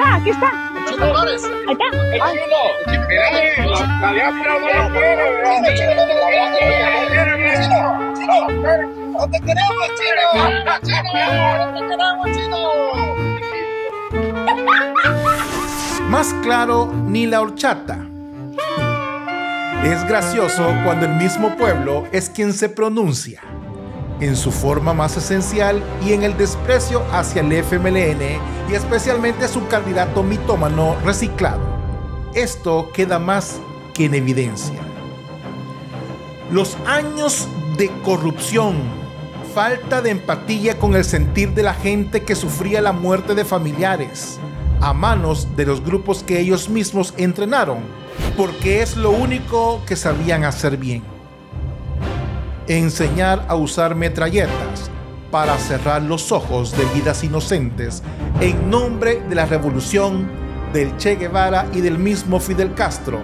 está, aquí está. $8. Ahí está. La diáspora no lo quiere. ¡No te queremos, chino! ¡No te queremos, chino! Más claro ni la horchata. Es gracioso cuando el mismo pueblo es quien se pronuncia, en su forma más esencial y en el desprecio hacia el FMLN y especialmente a su candidato mitómano reciclado. Esto queda más que en evidencia. Los años de corrupción, falta de empatía con el sentir de la gente que sufría la muerte de familiares a manos de los grupos que ellos mismos entrenaron, porque es lo único que sabían hacer bien. Enseñar a usar metralletas para cerrar los ojos de vidas inocentes en nombre de la revolución, del Che Guevara y del mismo Fidel Castro,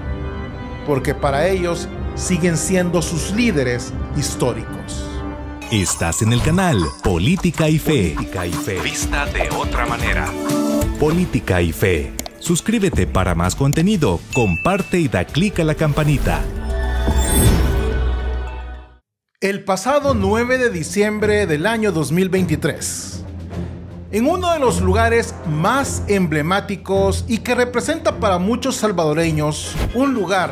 porque para ellos siguen siendo sus líderes históricos. Estás en el canal Política y Fe. Vista de otra manera. Política y Fe. Suscríbete para más contenido, comparte y da clic a la campanita. El pasado 9 de diciembre del año 2023, en uno de los lugares más emblemáticos y que representa para muchos salvadoreños un lugar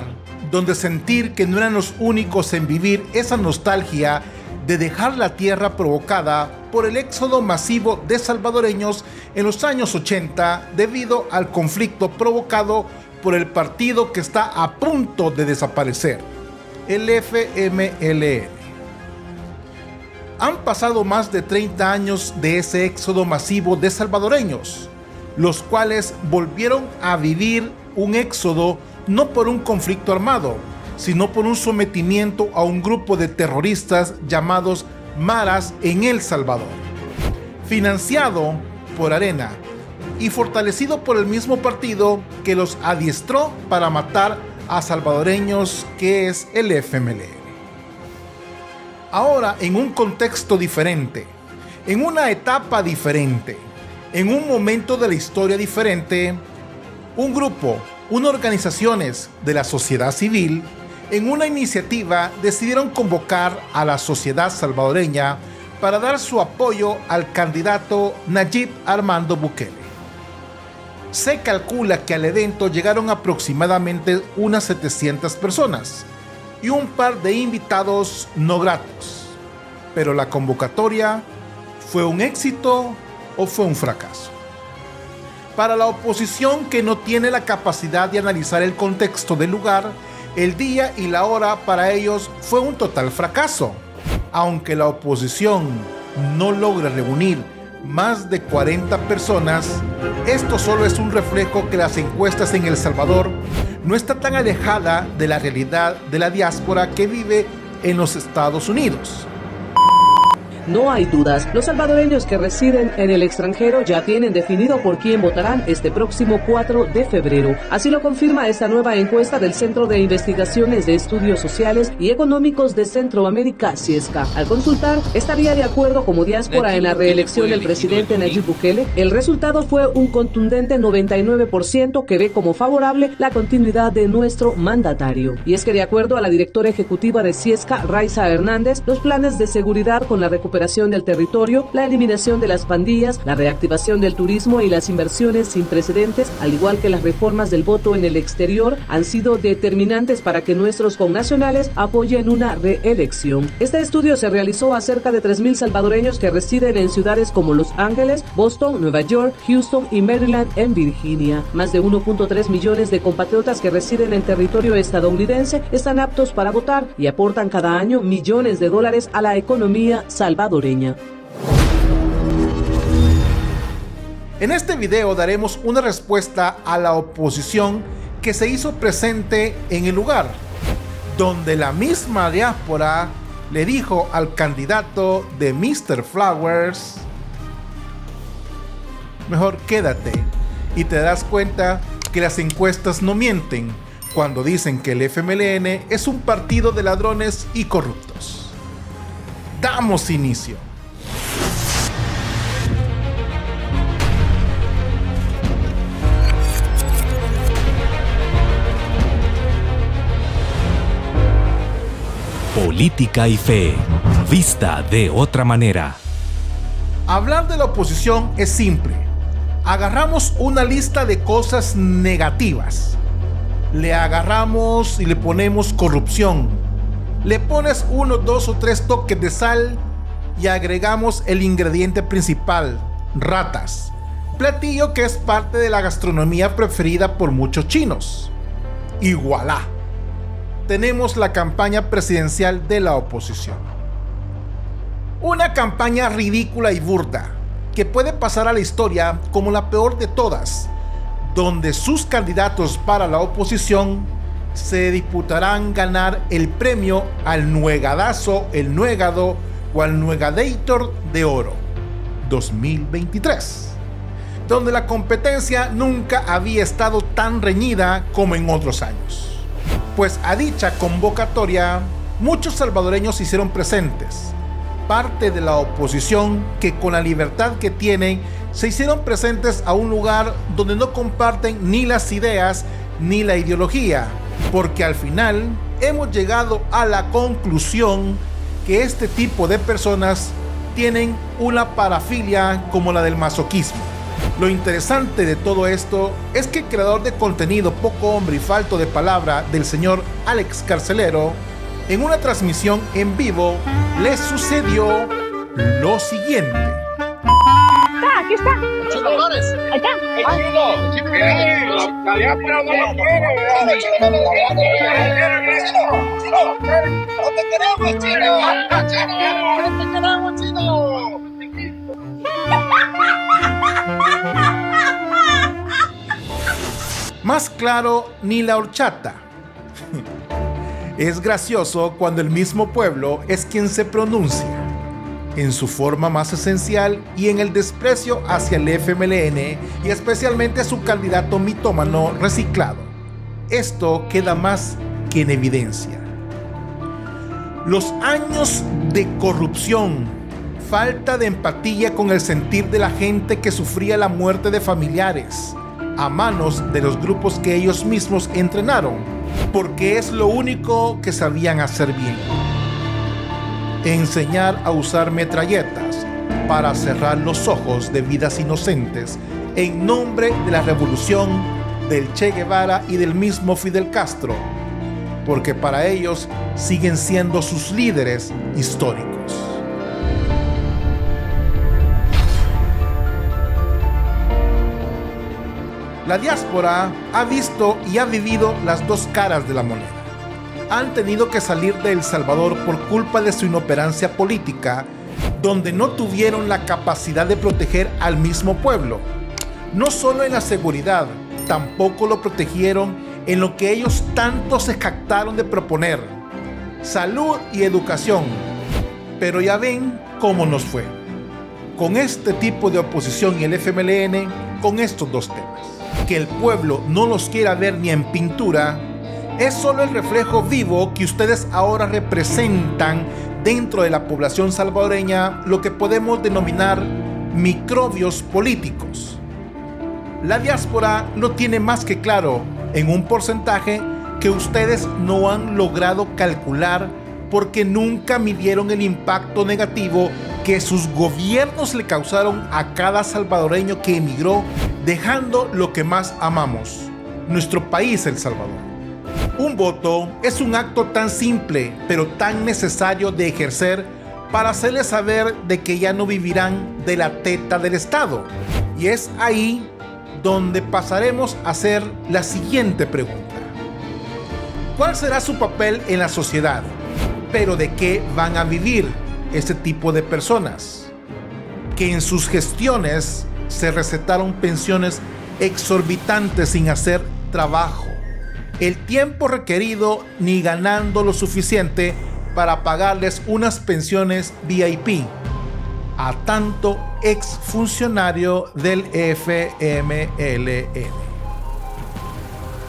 donde sentir que no eran los únicos en vivir esa nostalgia de dejar la tierra provocada por el éxodo masivo de salvadoreños en los años 80 debido al conflicto provocado por el partido que está a punto de desaparecer, el FMLN. Han pasado más de 30 años de ese éxodo masivo de salvadoreños, los cuales volvieron a vivir un éxodo no por un conflicto armado, sino por un sometimiento a un grupo de terroristas llamados Maras en El Salvador, financiado por Arena y fortalecido por el mismo partido que los adiestró para matar a salvadoreños, que es el FMLN. Ahora, en un contexto diferente, en una etapa diferente, en un momento de la historia diferente, un grupo, unas organizaciones de la sociedad civil, en una iniciativa decidieron convocar a la sociedad salvadoreña para dar su apoyo al candidato Nayib Armando Bukele. Se calcula que al evento llegaron aproximadamente unas 700 personas y un par de invitados no gratos. Pero la convocatoria, ¿fue un éxito o fue un fracaso? Para la oposición, que no tiene la capacidad de analizar el contexto del lugar, el día y la hora para ellos fue un total fracaso. Aunque la oposición no logra reunir más de 40 personas, esto solo es un reflejo que las encuestas en El Salvador no está tan alejada de la realidad de la diáspora que vive en los Estados Unidos. No hay dudas, los salvadoreños que residen en el extranjero ya tienen definido por quién votarán este próximo 4 de febrero. Así lo confirma esta nueva encuesta del Centro de Investigaciones de Estudios Sociales y Económicos de Centroamérica, CIESCA. Al consultar, ¿estaría de acuerdo como diáspora en la reelección del presidente Nayib Bukele? El resultado fue un contundente 99% que ve como favorable la continuidad de nuestro mandatario. Y es que de acuerdo a la directora ejecutiva de CIESCA, Raiza Hernández, los planes de seguridad con la recuperación del territorio, la eliminación de las pandillas, la reactivación del turismo y las inversiones sin precedentes, al igual que las reformas del voto en el exterior, han sido determinantes para que nuestros connacionales apoyen una reelección. Este estudio se realizó a cerca de 3,000 salvadoreños que residen en ciudades como Los Ángeles, Boston, Nueva York, Houston y Maryland en Virginia. Más de 1.3 millones de compatriotas que residen en territorio estadounidense están aptos para votar y aportan cada año millones de dólares a la economía salvadoreña. En este video daremos una respuesta a la oposición que se hizo presente en el lugar, donde la misma diáspora le dijo al candidato de Mr. Flowers: mejor quédate, y te darás cuenta que las encuestas no mienten cuando dicen que el FMLN es un partido de ladrones y corruptos. Damos inicio. Política y Fe, vista de otra manera. Hablar de la oposición es simple. Agarramos una lista de cosas negativas. Le agarramos y le ponemos corrupción. Le pones 1, 2 o 3 toques de sal y agregamos el ingrediente principal, ratas. Platillo que es parte de la gastronomía preferida por muchos chinos. Y voilà. Tenemos la campaña presidencial de la oposición. Una campaña ridícula y burda, que puede pasar a la historia como la peor de todas, donde sus candidatos para la oposición se disputarán ganar el premio al Nuegadazo, el Nuegado o al Nuegadator de Oro 2023, donde la competencia nunca había estado tan reñida como en otros años. Pues a dicha convocatoria, muchos salvadoreños se hicieron presentes, parte de la oposición que con la libertad que tienen se hicieron presentes a un lugar donde no comparten ni las ideas ni la ideología, porque al final hemos llegado a la conclusión que este tipo de personas tienen una parafilia como la del masoquismo. Lo interesante de todo esto es que el creador de contenido poco hombre y falto de palabra del señor Alex Carcelero, en una transmisión en vivo, le sucedió lo siguiente. Aquí está. Chino Flores. Ahí está. Chino. Ya, pero no lo quiero. Chino, no te queremos, Chino. No te queremos, Chino. Más claro, ni la horchata. Es gracioso cuando el mismo pueblo es quien se pronuncia, en su forma más esencial y en el desprecio hacia el FMLN y especialmente a su candidato mitómano reciclado. Esto queda más que en evidencia. Los años de corrupción, falta de empatía con el sentir de la gente que sufría la muerte de familiares a manos de los grupos que ellos mismos entrenaron, porque es lo único que sabían hacer bien. Enseñar a usar metralletas para cerrar los ojos de vidas inocentes en nombre de la revolución del Che Guevara y del mismo Fidel Castro, porque para ellos siguen siendo sus líderes históricos. La diáspora ha visto y ha vivido las dos caras de la moneda. Han tenido que salir de El Salvador por culpa de su inoperancia política, donde no tuvieron la capacidad de proteger al mismo pueblo. No solo en la seguridad, tampoco lo protegieron en lo que ellos tanto se jactaron de proponer: salud y educación. Pero ya ven cómo nos fue. Con este tipo de oposición y el FMLN, con estos dos temas. Que el pueblo no los quiera ver ni en pintura, es solo el reflejo vivo que ustedes ahora representan dentro de la población salvadoreña, lo que podemos denominar microbios políticos. La diáspora lo tiene más que claro en un porcentaje que ustedes no han logrado calcular porque nunca midieron el impacto negativo que sus gobiernos le causaron a cada salvadoreño que emigró, dejando lo que más amamos, nuestro país, El Salvador. Un voto es un acto tan simple, pero tan necesario de ejercer para hacerles saber de que ya no vivirán de la teta del Estado. Y es ahí donde pasaremos a hacer la siguiente pregunta. ¿Cuál será su papel en la sociedad? ¿Pero de qué van a vivir este tipo de personas? Que en sus gestiones se recetaron pensiones exorbitantes sin hacer trabajo, el tiempo requerido ni ganando lo suficiente para pagarles unas pensiones VIP a tanto exfuncionario del FMLN.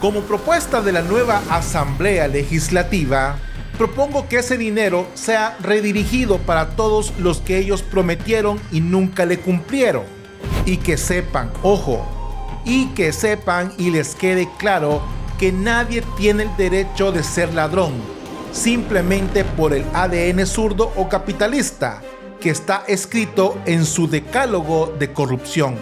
Como propuesta de la nueva Asamblea Legislativa, propongo que ese dinero sea redirigido para todos los que ellos prometieron y nunca le cumplieron. Y que sepan, ojo, y que sepan y les quede claro que nadie tiene el derecho de ser ladrón, simplemente por el ADN zurdo o capitalista que está escrito en su decálogo de corrupción.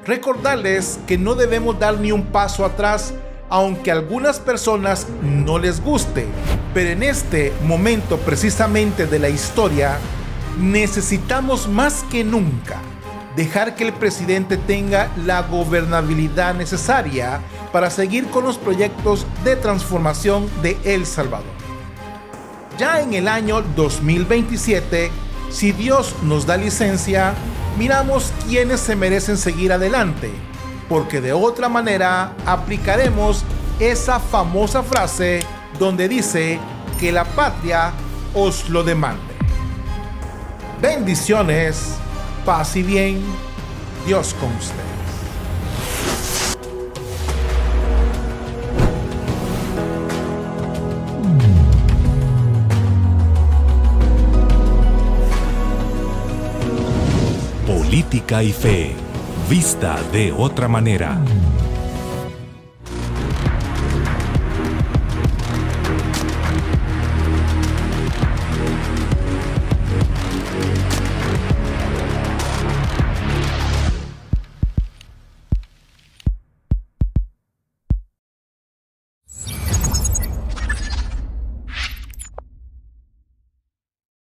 Recordarles que no debemos dar ni un paso atrás, aunque a algunas personas no les guste, pero en este momento precisamente de la historia necesitamos más que nunca dejar que el presidente tenga la gobernabilidad necesaria para seguir con los proyectos de transformación de El Salvador. Ya en el año 2027, si Dios nos da licencia, miramos quiénes se merecen seguir adelante, porque de otra manera aplicaremos esa famosa frase donde dice que la patria os lo demande. Bendiciones, paz y bien, Dios con ustedes. Política y fe, vista de otra manera.